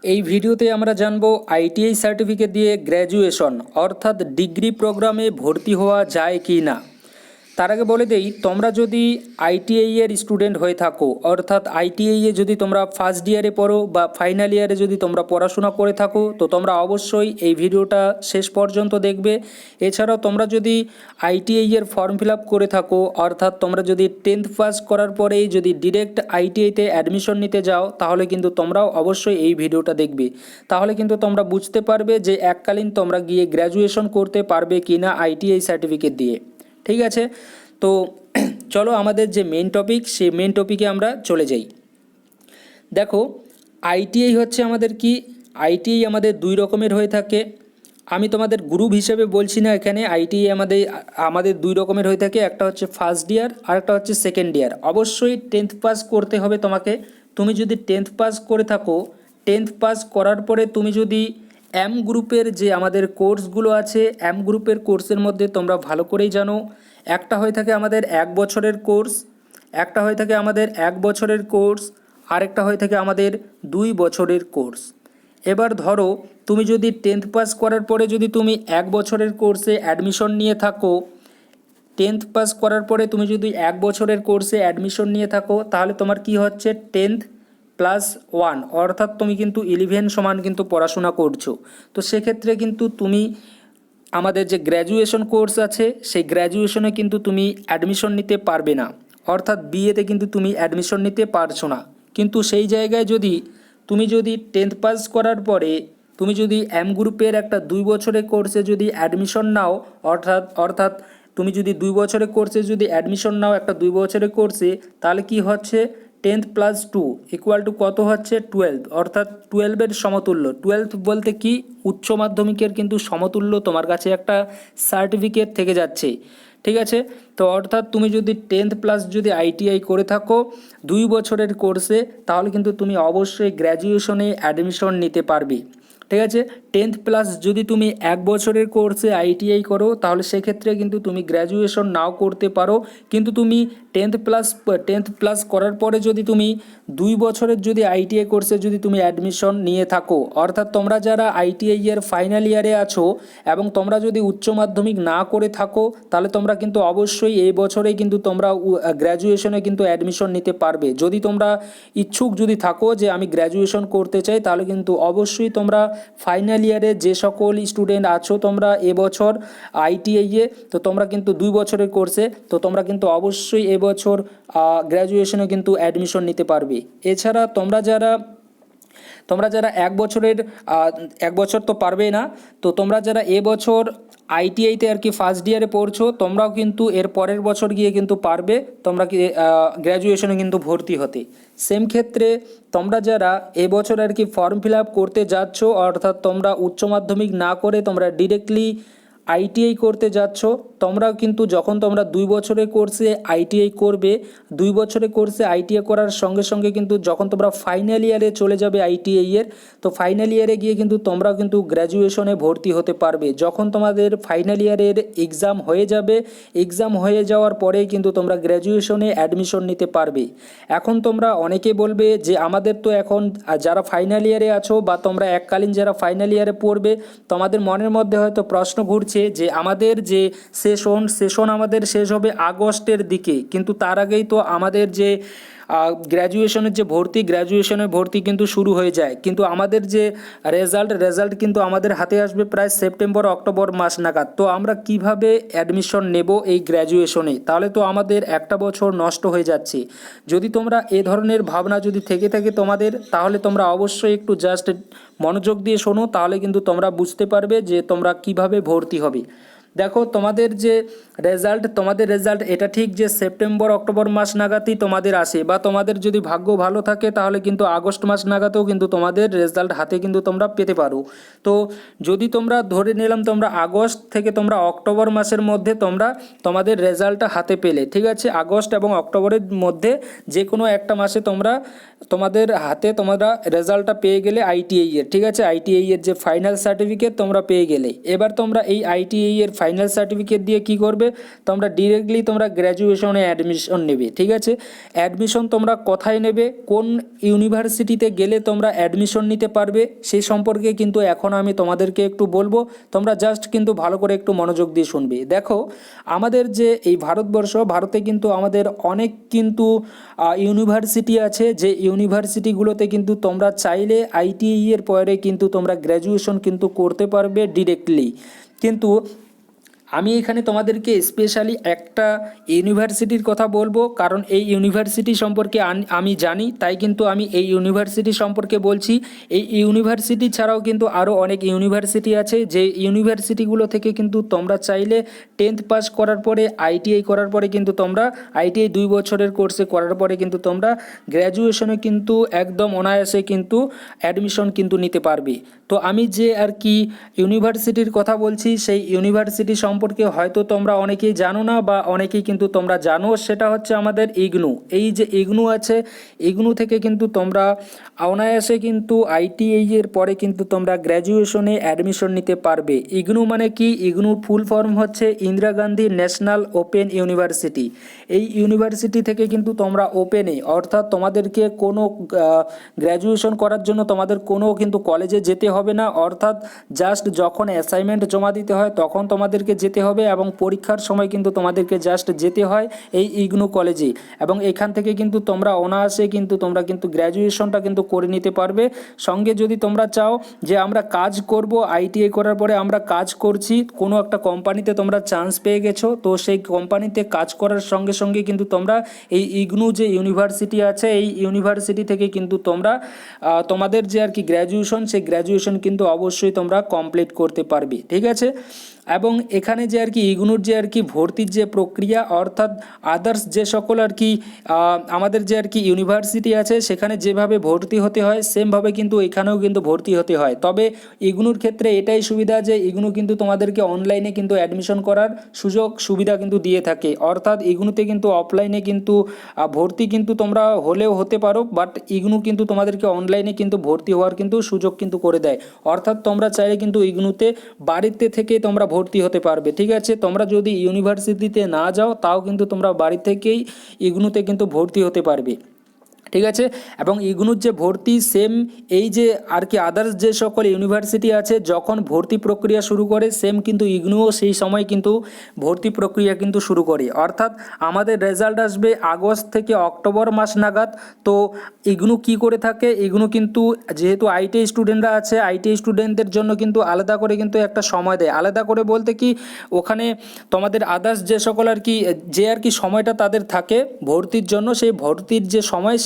এই ভিডিওতে আমরা জানব আইটিআই সার্টিফিকেট দিয়ে গ্র্যাজুয়েশন অর্থাৎ ডিগ্রি প্রোগ্রামে ভর্তি হওয়া যায় কি না। তার আগে বলে দেই, তোমরা যদি আইটিআই এর স্টুডেন্ট হয়ে থাকো অর্থাৎ আইটিআই এ যদি তোমরা ফার্স্ট ইয়ারে পড়ো বা ফাইনাল ইয়ারে যদি তোমরা পড়াশোনা করে থাকো তো তোমরা অবশ্যই এই ভিডিওটা শেষ পর্যন্ত দেখবে। এছাড়াও তোমরা যদি আইটিআই এর ফর্ম ফিল আপ করে থাকো অর্থাৎ তোমরা যদি 10th পাস করার পরেই যদি ডিরেক্ট আইটিআইতে অ্যাডমিশন নিতে যাও তাহলে কিন্তু তোমরাও অবশ্যই এই ভিডিওটা দেখবে। তাহলে কিন্তু তোমরা বুঝতে পারবে যে এককালীন তোমরা গিয়ে গ্র্যাজুয়েশন করতে পারবে কি না আইটিআই সার্টিফিকেট দিয়ে। ঠিক আছে, তো চলো আমাদের যে মেন টপিক সেই মেন টপিকে আমরা চলে যাই। দেখো, আইটিআই হচ্ছে আমাদের কি, আইটিআই আমাদের দুই রকমের হয়ে থাকে। আমি তোমাদের গ্রুপ হিসেবে বলছি না, এখানে আইটিআই আমাদের দুই রকমের হয়ে থাকে, একটা হচ্ছে ফার্স্ট ইয়ার আর একটা হচ্ছে সেকেন্ড ইয়ার। অবশ্যই 10th পাস করতে হবে তোমাকে। তুমি যদি 10th পাস করে থাকো, 10th পাস করার পরে তুমি যদি এম গ্রুপের যে আমাদের কোর্সগুলো আছে, এম গ্রুপের কোর্সের মধ্যে তোমরা ভালো করেই জানো একটা হয়ে থাকে আমাদের 1 বছরের কোর্স, একটা হয়ে থাকে আমাদের 1 বছরের কোর্স, আরেকটা হয়ে থাকে আমাদের 2 বছরের কোর্স। এবার ধরো তুমি যদি 10th পাস করার পরে যদি তুমি 1 বছরের কোর্সে অ্যাডমিশন নিয়ে থাকো, 10th পাস করার পরে তুমি যদি 1 বছরের কোর্সে অ্যাডমিশন নিয়ে থাকো তাহলে তোমার কি হচ্ছে 10th প্লাস 1 অর্থাৎ তুমি কিন্তু 11 সমান কিন্তু পড়াশোনা করছো। তো সেক্ষেত্রে কিন্তু তুমি আমাদের যে গ্র্যাজুয়েশন কোর্স আছে সেই গ্র্যাজুয়েশনে কিন্তু তুমি অ্যাডমিশন নিতে পারবে না, অর্থাৎ বিএতে কিন্তু তুমি অ্যাডমিশন নিতে পারছো না। কিন্তু সেই জায়গায় তুমি যদি 10th পাস করার পরে তুমি যদি এম গ্রুপের একটা 2 বছরের কোর্সে যদি অ্যাডমিশন নাও, অর্থাৎ তুমি যদি 2 বছরের কোর্সে যদি অ্যাডমিশন নাও একটা 2 বছরের কোর্সে, তাহলে কি হচ্ছে 10th প্লাস 2 ইকুয়াল টু কত হচ্ছে 12, অর্থাৎ 12-এর সমতুল্য। 12 বলতে কি, উচ্চ মাধ্যমিকের কিন্তু সমতুল্য তোমার কাছে একটা সার্টিফিকেট থেকে যাচ্ছে। ঠিক আছে, তো অর্থাৎ তুমি যদি 10th প্লাস যদি আইটিআই করে থাকো 2 বছরের কোর্সে তাহলে কিন্তু তুমি অবশ্যই গ্র্যাজুয়েশনে অ্যাডমিশন নিতে পারবে। ঠিক আছে, 10th প্লাস যদি তুমি 1 বছরের কোর্সে আইটিআই করো তাহলে সেক্ষেত্রে কিন্তু তুমি গ্র্যাজুয়েশন নাও করতে পারো, কিন্তু তুমি 10th প্লাস করার পরে যদি তুমি 2 বছরের যদি আইটিআই কোর্সে যদি তুমি অ্যাডমিশন নিয়ে থাকো, অর্থাৎ তোমরা যারা আইটিআই এর ফাইনাল ইয়ারে আছো এবং তোমরা যদি উচ্চ মাধ্যমিক না করে থাকো তাহলে তোমরা কিন্তু অবশ্যই এই বছরেই কিন্তু তোমরা গ্র্যাজুয়েশনে কিন্তু অ্যাডমিশন নিতে পারবে। যদি তোমরা ইচ্ছুক যদি থাকো যে আমি গ্র্যাজুয়েশন করতে চাই তাহলে কিন্তু অবশ্যই তোমরা ফাইনাল ইয়ারে যে সকল স্টুডেন্ট আছো তোমরা এবছর আইটিআইয়ে, তো তোমরা কিন্তু 2 বছরের কোর্সে, তো তোমরা কিন্তু অবশ্যই এবছর গ্র্যাজুয়েশনে কিন্তু অ্যাডমিশন নিতে পারবে। এছাড়া তোমরা যারা 1 বছরের 1 বছর তো পারবেই না, তো তোমরা যারা এবছর আইটিআইতে আর কি ফার্স্ট ইয়ারে পড়ছো তোমরাও কিন্তু এর পরের বছর গিয়ে কিন্তু পারবে তোমরা কি গ্র্যাজুয়েশনে কিন্তু ভর্তি হতে। সেম ক্ষেত্রে তোমরা যারা এবছর আর কি ফর্ম ফিল আপ করতে যাচ্ছ, অর্থাৎ তোমরা উচ্চ মাধ্যমিক না করে তোমরা ডিরেক্টলি আইটিআই করতে যাচ্ছ, তোমরাও কিন্তু যখন তোমরা 2 বছরের কোর্সে আইটিআই করবে, 2 বছরের কোর্সে আইটিআই করার সঙ্গে সঙ্গে কিন্তু যখন তোমরা ফাইনাল ইয়ারে চলে যাবে আইটিআই এর, তো ফাইনাল ইয়ারে গিয়ে কিন্তু তোমরাও কিন্তু গ্র্যাজুয়েশনে ভর্তি হতে পারবে। যখন তোমাদের ফাইনাল ইয়ারের এক্সাম হয়ে যাবে, এক্সাম হয়ে যাওয়ার পরেই কিন্তু তোমরা গ্র্যাজুয়েশনে অ্যাডমিশন নিতে পারবে। এখন তোমরা অনেকে বলবে যে আমাদের তো এখন যারা ফাইনাল ইয়ারে আছো বা তোমরা এককালীন যারা ফাইনাল ইয়ারে পড়বে, তোমাদের মনের মধ্যে হয়তো প্রশ্ন ঘুরছে যে আমাদের যে সেশন আমাদের শেষ হবে আগস্টের দিকে, কিন্তু তার আগেই তো আমাদের যে গ্র্যাজুয়েশনের ভর্তি কিন্তু শুরু হয়ে যায়, কিন্তু আমাদের যে রেজাল্ট কিন্তু আমাদের হাতে আসবে প্রায় সেপ্টেম্বর অক্টোবর মাস নাগাদ। তো আমরা কিভাবে অ্যাডমিশন নেব এই গ্র্যাজুয়েশনে, তাহলে তো আমাদের একটা বছর নষ্ট হয়ে যাচ্ছে। যদি তোমরা এ ধরনের ভাবনা যদি থেকে থাকে তোমাদের, তাহলে তোমরা অবশ্যই একটু জাস্ট মনোযোগ দিয়ে শোনো, তাহলে কিন্তু তোমরা বুঝতে পারবে যে তোমরা কিভাবে ভর্তি হবে। দেখো, তোমাদের রেজাল্ট এটা ঠিক যে সেপ্টেম্বর অক্টোবর মাস নাগাদই তোমাদের আসে, বা তোমাদের যদি ভাগ্য ভালো থাকে তাহলে কিন্তু আগস্ট মাস নাগাদেও কিন্তু তোমাদের রেজাল্ট হাতে কিন্তু তোমরা পেতে পারো। তো যদি তোমরা ধরে নিলাম তোমরা আগস্ট থেকে তোমরা অক্টোবর মাসের মধ্যে তোমাদের রেজাল্টটা হাতে পেলে, ঠিক আছে, আগস্ট এবং অক্টোবরের মধ্যে যে কোনো একটা মাসে তোমাদের হাতে তোমরা রেজাল্টটা পেয়ে গেলে আইটিআই এর, ঠিক আছে, আইটিআই এর যে ফাইনাল সার্টিফিকেট তোমরা পেয়ে গেলে। এবার তোমরা এই আইটিআই এর ফাইনাল সার্টিফিকেট দিয়ে কি করবে, তোমরা ডিরেক্টলি তোমরা গ্র্যাজুয়েশনে অ্যাডমিশন নেবে। ঠিক আছে, অ্যাডমিশন তোমরা কোথায় নেবে, কোন ইউনিভার্সিটিতে গেলে তোমরা অ্যাডমিশন নিতে পারবে সেই সম্পর্কে কিন্তু এখন আমি তোমাদেরকে একটু বলবো। তোমরা জাস্ট কিন্তু ভালো করে একটু মনোযোগ দিয়ে শুনবে। দেখো, আমাদের যে এই ভারতে কিন্তু আমাদের অনেক কিন্তু ইউনিভার্সিটি আছে, যে ইউনিভার্সিটিগুলোতে কিন্তু তোমরা চাইলে আইটিআই এর পরে কিন্তু তোমরা গ্র্যাজুয়েশন কিন্তু করতে পারবে ডিরেক্টলি। কিন্তু আমি এখানে তোমাদেরকে স্পেশালি একটা ইউনিভার্সিটির কথা বলবো, কারণ এই ইউনিভার্সিটি সম্পর্কে আমি জানি, তাই কিন্তু আমি এই ইউনিভার্সিটি সম্পর্কে বলছি। এই ইউনিভার্সিটি ছাড়াও কিন্তু আরও অনেক ইউনিভার্সিটি আছে, যে ইউনিভার্সিটিগুলো থেকে কিন্তু তোমরা চাইলে 10th পাস করার পরে আইটিআই করার পরে কিন্তু তোমরা আইটিআই 2 বছরের কোর্সে করার পরে কিন্তু তোমরা গ্র্যাজুয়েশনে কিন্তু একদম অনায়াসে কিন্তু অ্যাডমিশন কিন্তু নিতে পারবে। তো আমি যে আর কি ইউনিভার্সিটির কথা বলছি, সেই ইউনিভার্সিটি সম্পর্কে হয়তো তোমরা অনেকেই জানো না, বা অনেকেই কিন্তু তোমরা জানো, সেটা হচ্ছে আমাদের ইগনু। এই যে ইগনু আছে, ইগনু থেকে কিন্তু তোমরা অনায়াসে কিন্তু আইটিআই এর পরে কিন্তু তোমরা গ্র্যাজুয়েশনে অ্যাডমিশন নিতে পারবে। ইগনু মানে কি, ইগনুর ফুল ফর্ম হচ্ছে Indira Gandhi national open university. এই ইউনিভার্সিটি থেকে কিন্তু তোমরা ওপেনে, অর্থাৎ তোমাদেরকে কোনো গ্র্যাজুয়েশন করার জন্য তোমাদের কোনো কিন্তু কলেজে যেতে হবে না, অর্থাৎ জাস্ট যখন অ্যাসাইনমেন্ট জমা দিতে হয় তখন তোমাদেরকে যেতে হবে, এবং পরীক্ষার সময় কিন্তু তোমাদেরকে জাস্ট যেতে হয় এই ইগনু কলেজে, এবং এখান থেকে কিন্তু তোমরা অনায়াসে কিন্তু তোমরা কিন্তু গ্র্যাজুয়েশনটা কিন্তু করে নিতে পারবে। সঙ্গে যদি তোমরা চাও যে আমরা কাজ করব, আইটিআই করার পরে আমরা কাজ করছি, কোনো একটা কোম্পানিতে তোমরা চান্স পেয়ে গেছো, তো সেই কোম্পানিতে কাজ করার সঙ্গে সঙ্গে কিন্তু তোমরা এই ইগনু যে ইউনিভার্সিটি আছে, এই ইউনিভার্সিটি থেকে কিন্তু তোমরা তোমাদের যে আর কি গ্র্যাজুয়েশন, সেই গ্র্যাজুয়েশন কিন্তু অবশ্যই তোমরা কমপ্লিট করতে পারবে। ঠিক আছে, এবং এখানে যে আর কি ইগনুর যে আর কি ভর্তির যে প্রক্রিয়া, অর্থাৎ আদার্স যে সকল আর কি আমাদের যে আর কি ইউনিভার্সিটি আছে সেখানে যেভাবে ভর্তি হতে হয় সেমভাবে কিন্তু এখানেও কিন্তু ভর্তি হতে হয়। তবে ইগনুর ক্ষেত্রে এটাই সুবিধা যে ইগনু কিন্তু তোমাদেরকে অনলাইনে কিন্তু অ্যাডমিশন করার সুযোগ সুবিধা কিন্তু দিয়ে থাকে, অর্থাৎ ইগনুতে কিন্তু অফলাইনে কিন্তু ভর্তি কিন্তু তোমরা হলেও হতে পারো, বাট ইগনু কিন্তু তোমাদেরকে অনলাইনে কিন্তু ভর্তি হওয়ার কিন্তু সুযোগ কিন্তু করে দেয়। অর্থাৎ তোমরা চাইলে কিন্তু ইগনুতে বাড়িতে থেকে তোমরা ভর্তি হতে পারবে। ঠিক আছে, তোমরা যদি ইউনিভার্সিটিতে না যাও তাও কিন্তু তোমরা বাড়ি থেকেই ইগনুতে কিন্তু ভর্তি হতে পারবে। ঠিক আছে, এবং ইগনুর যে ভর্তি সেম এই যে আর কি আদার্স যে সকল ইউনিভার্সিটি আছে যখন ভর্তি প্রক্রিয়া শুরু করে, সেম কিন্তু ইগনুও সেই সময় কিন্তু ভর্তি প্রক্রিয়া কিন্তু শুরু করে, অর্থাৎ আমাদের রেজাল্ট আসবে আগস্ট থেকে অক্টোবর মাস নাগাদ। তো ইগনু কি করে থাকে, ইগনু কিন্তু যেহেতু আইটিআই স্টুডেন্টরা আছে, আইটিআই স্টুডেন্টদের জন্য কিন্তু আলাদা করে কিন্তু একটা সময় দেয়। আলাদা করে বলতে কি, ওখানে তোমাদের আদার্স যে সকল আর কি যে আর কি সময়টা তাদের থাকে ভর্তির জন্য, সেই ভর্তির যে সময়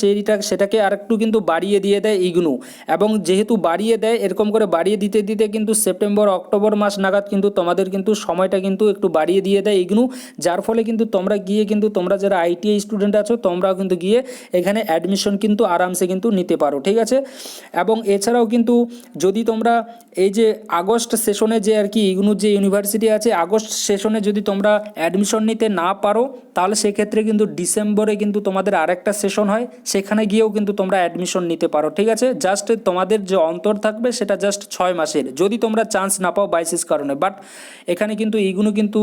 সেটাকে আরেকটু কিন্তু বাড়িয়ে দিয়ে দেয় ইগনু। এবং যেহেতু বাড়িয়ে দেয়, এরকম করে বাড়িয়ে দিতে দিতে কিন্তু সেপ্টেম্বর অক্টোবর মাস নাগাদ কিন্তু তোমাদের কিন্তু সময়টা কিন্তু একটু বাড়িয়ে দিয়ে দেয় ইগনু, যার ফলে কিন্তু তোমরা গিয়ে কিন্তু তোমরা যারা আইটিআই স্টুডেন্ট আছো তোমরাও কিন্তু গিয়ে এখানে অ্যাডমিশন কিন্তু আরামসে কিন্তু নিতে পারো। ঠিক আছে, এবং এছাড়াও কিন্তু যদি তোমরা এই যে আগস্ট সেশনে যে আর কি ইগনুর যে ইউনিভার্সিটি আছে, আগস্ট সেশনে যদি তোমরা অ্যাডমিশন নিতে না পারো তাহলে সেক্ষেত্রে কিন্তু ডিসেম্বরে কিন্তু তোমাদের আরেকটা সেশন হয়, সেখানে গিয়েও কিন্তু তোমরা অ্যাডমিশন নিতে পারো। ঠিক আছে, জাস্ট তোমাদের যে অন্তর থাকবে সেটা জাস্ট 6 মাসের, যদি তোমরা চান্স না পাও বাইসিস কারণে। বাট এখানে কিন্তু ইগনু কিন্তু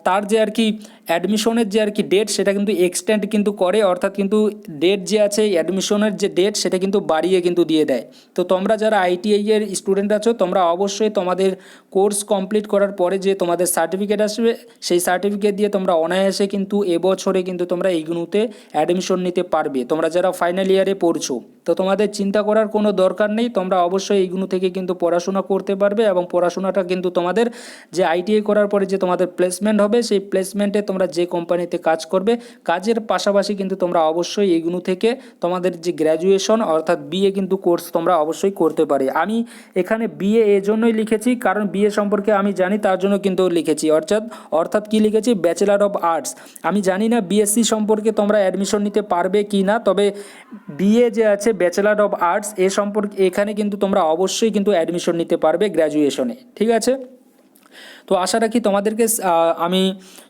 তার যে আর কি অ্যাডমিশনের যে আর কি ডেট সেটা কিন্তু এক্সটেন্ড কিন্তু করে, অর্থাৎ কিন্তু ডেট যে আছে অ্যাডমিশনের যে ডেট সেটা কিন্তু বাড়িয়ে কিন্তু দিয়ে দেয়। তো তোমরা যারা আইটিআই এর স্টুডেন্ট আছো তোমরা অবশ্যই তোমাদের কোর্স কমপ্লিট করার পরে যে তোমাদের সার্টিফিকেট আসবে, সেই সার্টিফিকেট দিয়ে তোমরা অনায়াসে কিন্তু এবছরে কিন্তু তোমরা ইগনুতে অ্যাডমিশন নিতে পারবে। তোমরা যারা ফাইনাল ইয়ারে পড়ছো তো তোমাদের চিন্তা করার কোনো দরকার নেই, তোমরা অবশ্যই ইগনু থেকে কিন্তু পড়াশোনা করতে পারবে, এবং পড়াশোনাটা কিন্তু তোমাদের যে আইটিআই করার পরে যে তোমাদের প্লেসমেন্ট হবে, সেই প্লেসমেন্টে তোমরা যে কোম্পানিতে কাজ করবে, কাজের পাশাপাশি কিন্তু তোমরা অবশ্যই ইগনু থেকে তোমাদের যে গ্র্যাজুয়েশন অর্থাৎ বিএ কিন্তু কোর্স তোমরা অবশ্যই করতে পারে। আমি এখানে বিএ এজন্যই লিখেছি কারণ বিএ সম্পর্কে আমি জানি, তার জন্য কিন্তু লিখেছি, অর্থাৎ কি লিখেছি, ব্যাচেলার অফ আর্টস। আমি জানি না বিএসসি সম্পর্কে তোমরা অ্যাডমিশন নিতে পারবে কি না, তবে বিএ যে আছে ব্যাচেলার অফ আর্টস এ সম্পর্কে এখানে কিন্তু তোমরা অবশ্যই কিন্তু অ্যাডমিশন নিতে পারবে গ্র্যাজুয়েশনে। ঠিক আছে, তো আশা রাখি তোমাদেরকে আমি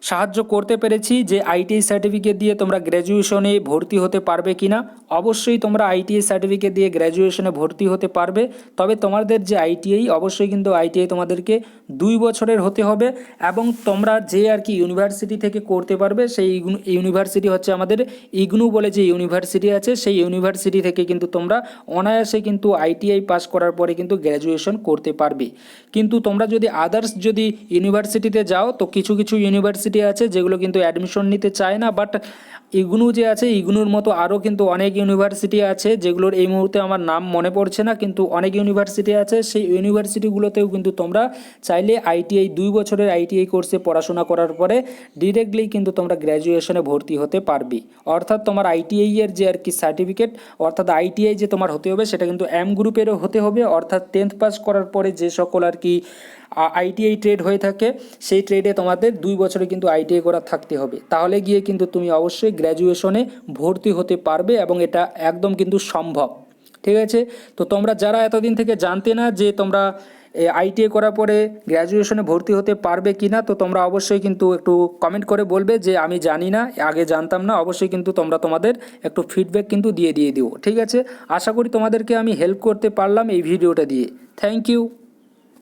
সাহায্য করতে পেরেছি যে আইটিআই সার্টিফিকেট দিয়ে তোমরা গ্র্যাজুয়েশনে ভর্তি হতে পারবে কি না। অবশ্যই তোমরা আইটিআই সার্টিফিকেট দিয়ে গ্র্যাজুয়েশনে ভর্তি হতে পারবে, তবে তোমাদের যে আইটিআই অবশ্যই কিন্তু আইটিআই তোমাদেরকে 2 বছরের হতে হবে এবং তোমরা যে আর কি ইউনিভার্সিটি থেকে করতে পারবে সেই ইউনিভার্সিটি হচ্ছে আমাদের ইগনু বলে যে ইউনিভার্সিটি আছে, সেই ইউনিভার্সিটি থেকে কিন্তু তোমরা অনায়াসে কিন্তু আইটিআই পাস করার পরে কিন্তু গ্র্যাজুয়েশন করতে পারবে। কিন্তু তোমরা যদি আদার্স যদি ইউনিভার্সিটিতে যাও তো কিছু কিছু ইউনিভার্সিটি আছে যেগুলো কিন্তু অ্যাডমিশন নিতে চায় না, বাট ইগনু যে আছে ইগনুর মতো আরও কিন্তু অনেক ইউনিভার্সিটি আছে যেগুলোর এই মুহূর্তে আমার নাম মনে পড়ছে না, কিন্তু অনেক ইউনিভার্সিটি আছে। সেই ইউনিভার্সিটিগুলোতেও কিন্তু তোমরা চাইলে আইটিআই 2 বছরের আইটিআই কোর্সে পড়াশোনা করার পরে ডিরেক্টলি কিন্তু তোমরা গ্র্যাজুয়েশনে ভর্তি হতে পারবে। অর্থাৎ তোমার আইটিআই এর যে আর কি সার্টিফিকেট, অর্থাৎ আইটিআই যে তোমার হতে হবে সেটা কিন্তু এম গ্রুপেরও হতে হবে, অর্থাৎ 10th পাস করার পরে যে সকল আর কি আইটিআই ট্রেড হয়ে থাকে সেই ট্রেডে তোমাদের 2 বছরে কিন্তু আইটিআই করা থাকতে হবে, তাহলে গিয়ে কিন্তু তুমি অবশ্যই গ্র্যাজুয়েশনে ভর্তি হতে পারবে এবং এটা একদম কিন্তু সম্ভব। ঠিক আছে, তো তোমরা যারা এতদিন থেকে জানতে না যে তোমরা আইটিআই করার পরে গ্র্যাজুয়েশনে ভর্তি হতে পারবে কি না, তো তোমরা অবশ্যই কিন্তু একটু কমেন্ট করে বলবে যে আমি জানি না, আগে জানতাম না। অবশ্যই কিন্তু তোমরা তোমাদের একটু ফিডব্যাক কিন্তু দিয়ে দিও। ঠিক আছে, আশা করি তোমাদেরকে আমি হেল্প করতে পারলাম এই ভিডিওটা দিয়ে। Thank you.